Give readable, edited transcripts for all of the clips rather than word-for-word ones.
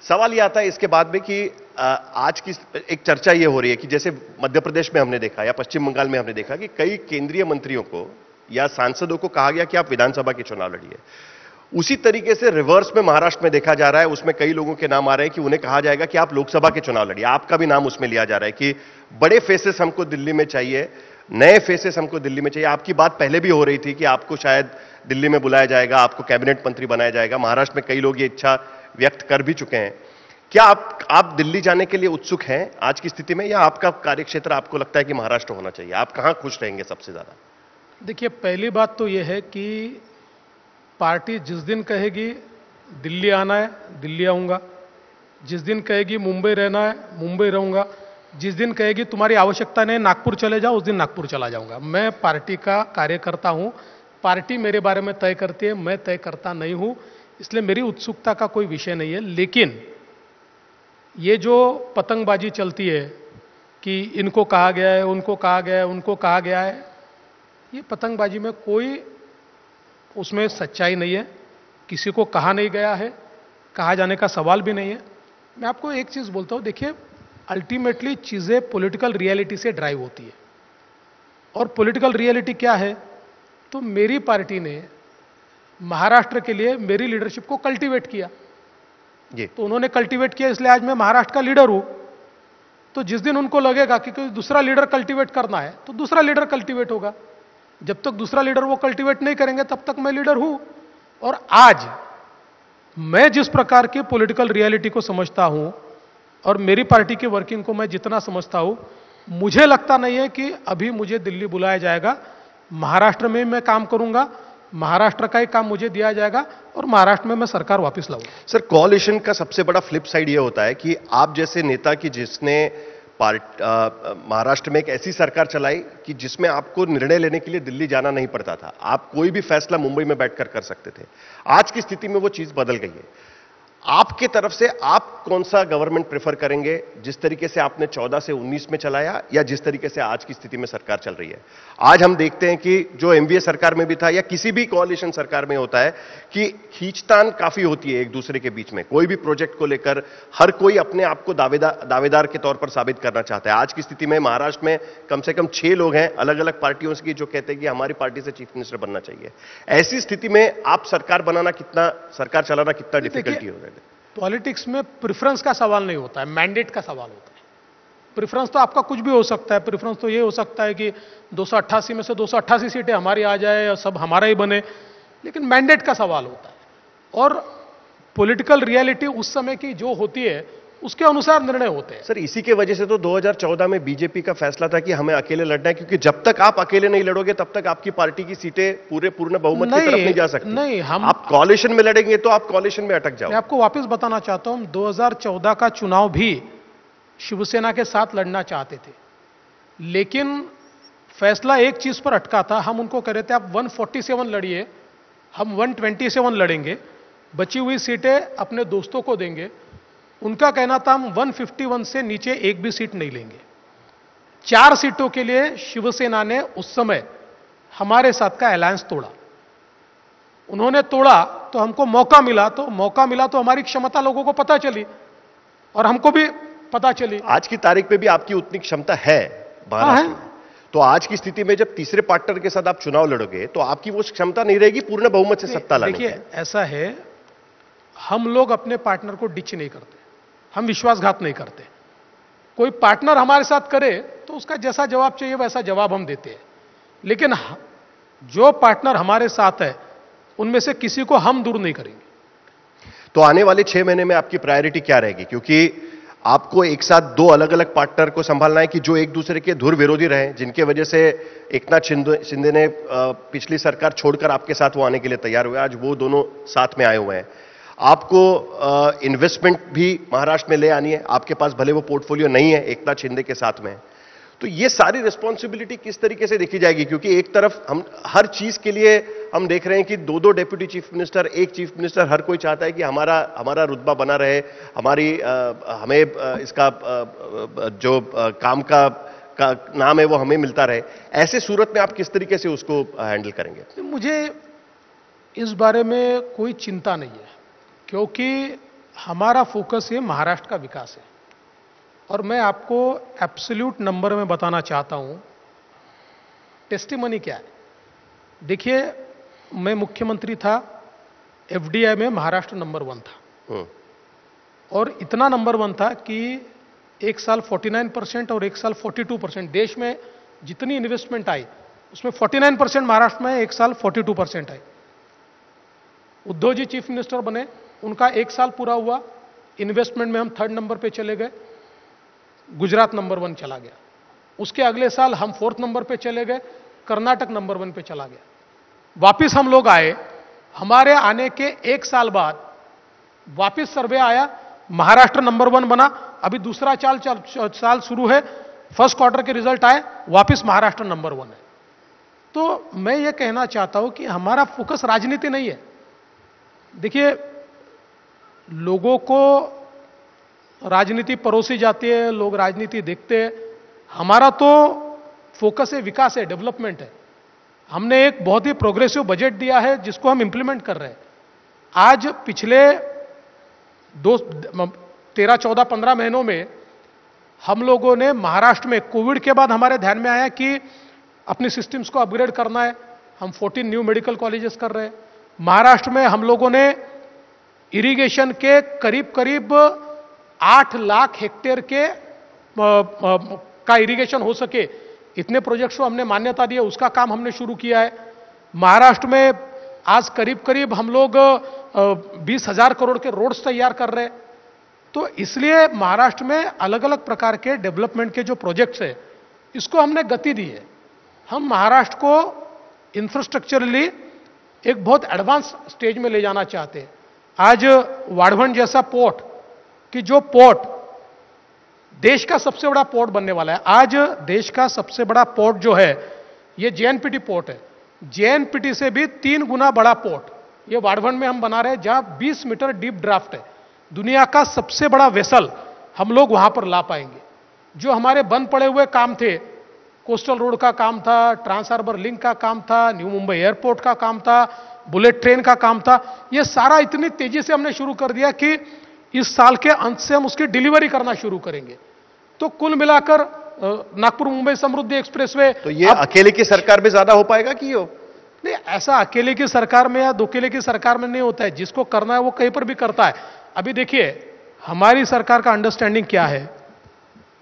सवाल यह आता है इसके बाद में कि आज की एक चर्चा यह हो रही है कि जैसे मध्य प्रदेश में हमने देखा या पश्चिम बंगाल में हमने देखा कि कई केंद्रीय मंत्रियों को या सांसदों को कहा गया कि आप विधानसभा के चुनाव लड़िए। उसी तरीके से रिवर्स में महाराष्ट्र में देखा जा रहा है, उसमें कई लोगों के नाम आ रहे हैं कि उन्हें कहा जाएगा कि आप लोकसभा के चुनाव लड़िए। आपका भी नाम उसमें लिया जा रहा है कि बड़े फेसेस हमको दिल्ली में चाहिए, नए फेसेस हमको दिल्ली में चाहिए। आपकी बात पहले भी हो रही थी कि आपको शायद दिल्ली में बुलाया जाएगा, आपको कैबिनेट मंत्री बनाया जाएगा। महाराष्ट्र में कई लोग ये इच्छा व्यक्त कर भी चुके हैं। क्या आप दिल्ली जाने के लिए उत्सुक हैं आज की स्थिति में, या आपका कार्यक्षेत्र आपको लगता है कि महाराष्ट्र होना चाहिए? आप कहां खुश रहेंगे सबसे ज्यादा? देखिए, पहली बात तो यह है कि पार्टी जिस दिन कहेगी दिल्ली आना है, दिल्ली आऊंगा। जिस दिन कहेगी मुंबई रहना है, मुंबई रहूंगा। जिस दिन कहेगी तुम्हारी आवश्यकता नहीं, नागपुर चले जाओ, उस दिन नागपुर चला जाऊंगा। मैं पार्टी का कार्यकर्ता हूं, पार्टी मेरे बारे में तय करती है, मैं तय करता नहीं हूं। इसलिए मेरी उत्सुकता का कोई विषय नहीं है। लेकिन ये जो पतंगबाजी चलती है कि इनको कहा गया है, उनको कहा गया है, उनको कहा गया है, ये पतंगबाजी में कोई उसमें सच्चाई नहीं है। किसी को कहा नहीं गया है, कहा जाने का सवाल भी नहीं है। मैं आपको एक चीज बोलता हूं, देखिए, अल्टीमेटली चीजें पॉलिटिकल रियलिटी से ड्राइव होती है। और पॉलिटिकल रियलिटी क्या है? तो मेरी पार्टी ने महाराष्ट्र के लिए मेरी लीडरशिप को कल्टीवेट किया जी। तो उन्होंने कल्टीवेट किया, इसलिए आज मैं महाराष्ट्र का लीडर हूं। तो जिस दिन उनको लगेगा कि कोई दूसरा लीडर कल्टीवेट करना है तो दूसरा लीडर कल्टीवेट होगा। जब तक दूसरा लीडर वो कल्टीवेट नहीं करेंगे तब तक मैं लीडर हूं। और आज मैं जिस प्रकार की पॉलिटिकल रियलिटी को समझता हूं और मेरी पार्टी की वर्किंग को मैं जितना समझता हूं, मुझे लगता नहीं है कि अभी मुझे दिल्ली बुलाया जाएगा। महाराष्ट्र में मैं काम करूंगा, महाराष्ट्र का ही काम मुझे दिया जाएगा और महाराष्ट्र में मैं सरकार वापस लाऊंगा। सर, कोalition का सबसे बड़ा फ्लिप साइड यह होता है कि आप जैसे नेता की जिसने महाराष्ट्र में एक ऐसी सरकार चलाई कि जिसमें आपको निर्णय लेने के लिए दिल्ली जाना नहीं पड़ता था, आप कोई भी फैसला मुंबई में बैठकर कर सकते थे। आज की स्थिति में वो चीज बदल गई है। आपके तरफ से आप कौन सा गवर्नमेंट प्रेफर करेंगे, जिस तरीके से आपने 14 से 19 में चलाया या जिस तरीके से आज की स्थिति में सरकार चल रही है? आज हम देखते हैं कि जो एमवीए सरकार में भी था या किसी भी कोalition सरकार में होता है कि खींचतान काफी होती है एक दूसरे के बीच में। कोई भी प्रोजेक्ट को लेकर हर कोई अपने आप को दावेदार के तौर पर साबित करना चाहता है। आज की स्थिति में महाराष्ट्र में कम से कम 6 लोग हैं अलग अलग पार्टियों की जो कहते हैं कि हमारी पार्टी से चीफ मिनिस्टर बनना चाहिए। ऐसी स्थिति में आप सरकार चलाना कितना डिफिकल्टी होगा? पॉलिटिक्स में प्रेफरेंस का सवाल नहीं होता है, मैंडेट का सवाल होता है। प्रेफरेंस तो आपका कुछ भी हो सकता है। प्रेफरेंस तो ये हो सकता है कि 288 में से 288 सीटें हमारी आ जाए और सब हमारा ही बने, लेकिन मैंडेट का सवाल होता है। और पॉलिटिकल रियलिटी उस समय की जो होती है उसके अनुसार निर्णय होते हैं। सर, इसी के वजह से तो 2014 में बीजेपी का फैसला था कि हमें अकेले लड़ना है, क्योंकि जब तक आप अकेले नहीं लड़ोगे तब तक आपकी पार्टी की सीटें पूर्ण बहुमत की तरफ नहीं जा सकती। नहीं, आप कोalition में लड़ेंगे तो आप कोalition में अटक जाओ। मैं आपको वापस बताना चाहता हूं, 2014 का चुनाव भी शिवसेना के साथ लड़ना चाहते थे, लेकिन फैसला एक चीज पर अटका था। हम उनको कह रहे थे आप 147 लड़िए, हम 127 लड़ेंगे, बची हुई सीटें अपने दोस्तों को देंगे। उनका कहना था हम 151 से नीचे एक भी सीट नहीं लेंगे। 4 सीटों के लिए शिवसेना ने उस समय हमारे साथ का अलायंस तोड़ा। उन्होंने तोड़ा तो हमको मौका मिला, तो हमारी क्षमता लोगों को पता चली और हमको भी पता चली। आज की तारीख पे भी आपकी उतनी क्षमता है महाराष्ट्र में। तो आज की स्थिति में जब तीसरे पार्टनर के साथ आप चुनाव लड़ोगे तो आपकी वो क्षमता नहीं रहेगी पूर्ण बहुमत से सत्ता लाने की। देखिए, ऐसा है, हम लोग अपने पार्टनर को डिच नहीं करते, हम विश्वासघात नहीं करते। कोई पार्टनर हमारे साथ करे तो उसका जैसा जवाब चाहिए वैसा जवाब हम देते हैं, लेकिन जो पार्टनर हमारे साथ है उनमें से किसी को हम दूर नहीं करेंगे। तो आने वाले 6 महीने में आपकी प्रायोरिटी क्या रहेगी? क्योंकि आपको एक साथ 2 अलग अलग पार्टनर को संभालना है कि जो एक दूसरे के धुर विरोधी रहे, जिनके वजह से एकनाथ शिंदे ने पिछली सरकार छोड़कर आपके साथ वो आने के लिए तैयार हुए, आज वो दोनों साथ में आए हुए हैं। आपको इन्वेस्टमेंट भी महाराष्ट्र में ले आनी है, आपके पास भले वो पोर्टफोलियो नहीं है एकनाथ शिंदे के साथ में, तो ये सारी रिस्पॉन्सिबिलिटी किस तरीके से देखी जाएगी? क्योंकि एक तरफ हम हर चीज के लिए हम देख रहे हैं कि 2 डेप्यूटी चीफ मिनिस्टर, एक चीफ मिनिस्टर, हर कोई चाहता है कि हमारा रुतबा बना रहे, हमें इसका जो काम का नाम है वो हमें मिलता रहे। ऐसे सूरत में आप किस तरीके से उसको हैंडल करेंगे? मुझे इस बारे में कोई चिंता नहीं है, क्योंकि हमारा फोकस ये महाराष्ट्र का विकास है और मैं आपको एब्सोल्यूट नंबर में बताना चाहता हूं टेस्टिमनी क्या है। देखिए, मैं मुख्यमंत्री था, एफडीआई में महाराष्ट्र नंबर 1 था और इतना नंबर 1 था कि एक साल 49% और एक साल 42%। देश में जितनी इन्वेस्टमेंट आई उसमें 49% महाराष्ट्र में, एक साल 42% आई। उद्धव जी चीफ मिनिस्टर बने, उनका एक साल पूरा हुआ, इन्वेस्टमेंट में हम 3rd नंबर पे चले गए, गुजरात नंबर 1 चला गया। उसके अगले साल हम 4th नंबर पे चले गए, कर्नाटक नंबर 1 पे चला गया। वापिस हम लोग आए, हमारे आने के एक साल बाद वापिस सर्वे आया, महाराष्ट्र नंबर 1 बना। अभी दूसरा साल शुरू है, फर्स्ट क्वार्टर के रिजल्ट आए, वापिस महाराष्ट्र नंबर 1 है। तो मैं ये कहना चाहता हूं कि हमारा फोकस राजनीति नहीं है। देखिए, लोगों को राजनीति परोसी जाती है, लोग राजनीति देखते हैं। हमारा तो फोकस है विकास है, डेवलपमेंट है। हमने एक बहुत ही प्रोग्रेसिव बजट दिया है जिसको हम इंप्लीमेंट कर रहे हैं। आज पिछले 13, 14, 15 महीनों में हम लोगों ने महाराष्ट्र में कोविड के बाद हमारे ध्यान में आया कि अपनी सिस्टम्स को अपग्रेड करना है। हम 14 न्यू मेडिकल कॉलेजेस कर रहे हैं। महाराष्ट्र में हम लोगों ने इरिगेशन के करीब करीब 8 लाख हेक्टेयर के का इरिगेशन हो सके, इतने प्रोजेक्ट्स को हमने मान्यता दी है, उसका काम हमने शुरू किया है। महाराष्ट्र में आज करीब करीब हम लोग 20,000 करोड़ के रोड्स तैयार कर रहे हैं। तो इसलिए महाराष्ट्र में अलग अलग प्रकार के डेवलपमेंट के जो प्रोजेक्ट्स है, इसको हमने गति दी है। हम महाराष्ट्र को इंफ्रास्ट्रक्चरली एक बहुत एडवांस स्टेज में ले जाना चाहते हैं। आज वाढवण जैसा पोर्ट, कि जो पोर्ट देश का सबसे बड़ा पोर्ट बनने वाला है। आज देश का सबसे बड़ा पोर्ट जो है ये जेएनपीटी पोर्ट है। जेएनपीटी से भी 3 गुना बड़ा पोर्ट ये वाढवण में हम बना रहे हैं, जहां 20 मीटर डीप ड्राफ्ट है। दुनिया का सबसे बड़ा वेसल हम लोग वहां पर ला पाएंगे। जो हमारे बंद पड़े हुए काम थे, कोस्टल रोड का काम था, ट्रांस हार्बर लिंक का काम था, न्यू मुंबई एयरपोर्ट का काम था, बुलेट ट्रेन का काम था, ये सारा इतनी तेजी से हमने शुरू कर दिया कि इस साल के अंत से हम उसकी डिलीवरी करना शुरू करेंगे। तो कुल मिलाकर नागपुर मुंबई समृद्धि एक्सप्रेसवे, तो ये अकेले की सरकार में ज्यादा हो पाएगा कि यो? नहीं, ऐसा अकेले की सरकार में या दोकेले की सरकार में नहीं होता है। जिसको करना है वो कहीं पर भी करता है। अभी देखिए, हमारी सरकार का अंडरस्टैंडिंग क्या है,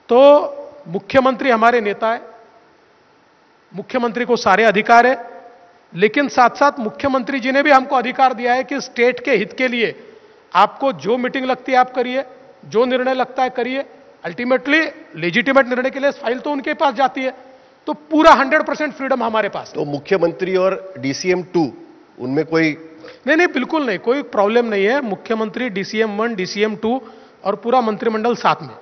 तो मुख्यमंत्री हमारे नेता है, मुख्यमंत्री को सारे अधिकार है, लेकिन साथ साथ मुख्यमंत्री जी ने भी हमको अधिकार दिया है कि स्टेट के हित के लिए आपको जो मीटिंग लगती है आप करिए, जो निर्णय लगता है करिए। अल्टीमेटली लेजिटिमेट निर्णय के लिए फाइल तो उनके पास जाती है, तो पूरा 100% फ्रीडम हमारे पास। तो मुख्यमंत्री और डीसीएम 2 उनमें कोई नहीं, बिल्कुल नहीं, कोई प्रॉब्लम नहीं है। मुख्यमंत्री, डीसीएम 1, डीसीएम 2 और पूरा मंत्रिमंडल साथ में।